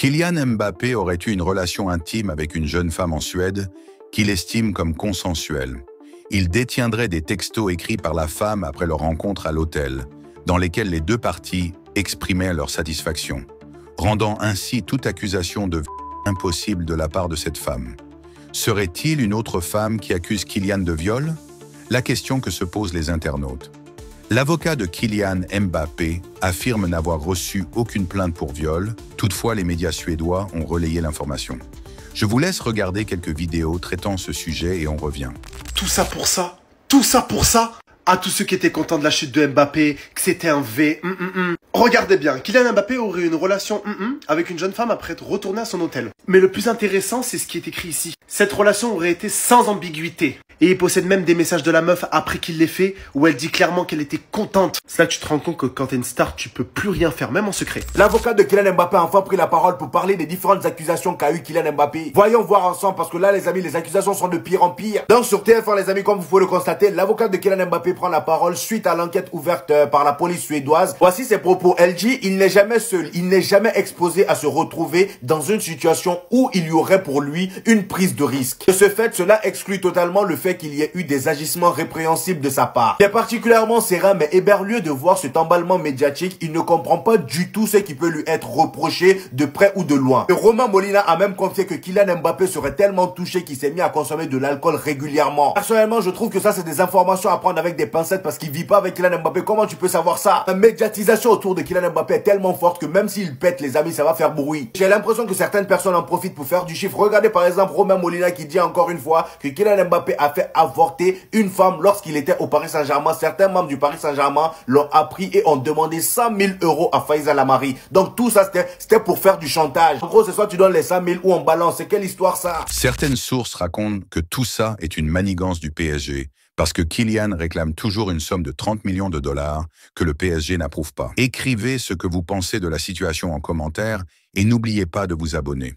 Kylian Mbappé aurait eu une relation intime avec une jeune femme en Suède qu'il estime comme consensuelle. Il détiendrait des textos écrits par la femme après leur rencontre à l'hôtel, dans lesquels les deux parties exprimaient leur satisfaction, rendant ainsi toute accusation de impossible de la part de cette femme. Serait-il une autre femme qui accuse Kylian de viol? La question que se posent les internautes. L'avocat de Kylian Mbappé affirme n'avoir reçu aucune plainte pour viol, toutefois les médias suédois ont relayé l'information. Je vous laisse regarder quelques vidéos traitant ce sujet et on revient. Tout ça pour ça? Tout ça pour ça? À tous ceux qui étaient contents de la chute de Mbappé, que c'était un V. Regardez bien, Kylian Mbappé aurait eu une relation avec une jeune femme après être retourné à son hôtel. Mais le plus intéressant, c'est ce qui est écrit ici. Cette relation aurait été sans ambiguïté. Et il possède même des messages de la meuf après qu'il l'ait fait, où elle dit clairement qu'elle était contente. C'est là que tu te rends compte que quand t'es une star, tu peux plus rien faire, même en secret. L'avocat de Kylian Mbappé a enfin pris la parole pour parler des différentes accusations qu'a eu Kylian Mbappé. Voyons voir ensemble, parce que là, les amis, les accusations sont de pire en pire. Donc sur TF1, les amis, comme vous pouvez le constater, l'avocat de Kylian Mbappé prend la parole suite à l'enquête ouverte par la police suédoise. Voici ses propos. Elle dit, il n'est jamais seul, il n'est jamais exposé à se retrouver dans une situation où il y aurait pour lui une prise de risque. De ce fait, cela exclut totalement le fait qu'il y ait eu des agissements répréhensibles de sa part. Il est particulièrement serein mais éberlué de voir cet emballement médiatique. Il ne comprend pas du tout ce qui peut lui être reproché de près ou de loin. Et Romain Molina a même confié que Kylian Mbappé serait tellement touché qu'il s'est mis à consommer de l'alcool régulièrement. Personnellement, je trouve que ça c'est des informations à prendre avec des pincettes parce qu'il vit pas avec Kylian Mbappé. Comment tu peux savoir ça? La médiatisation autour de Kylian Mbappé est tellement forte que même s'il pète, les amis, ça va faire bruit. J'ai l'impression que certaines personnes en profitent pour faire du chiffre. Regardez par exemple Romain Molina qui dit encore une fois que Kylian Mbappé a fait avorter une femme lorsqu'il était au Paris Saint-Germain. Certains membres du Paris Saint-Germain l'ont appris et ont demandé 100 000 € à Faiza Lamari. Donc tout ça c'était pour faire du chantage. En gros, c'est soit tu donnes les 100 000 ou on balance. C'est quelle histoire ça? Certaines sources racontent que tout ça est une manigance du PSG, parce que Kylian réclame toujours une somme de 30 millions de dollars que le PSG n'approuve pas. Écrivez ce que vous pensez de la situation en commentaire et n'oubliez pas de vous abonner.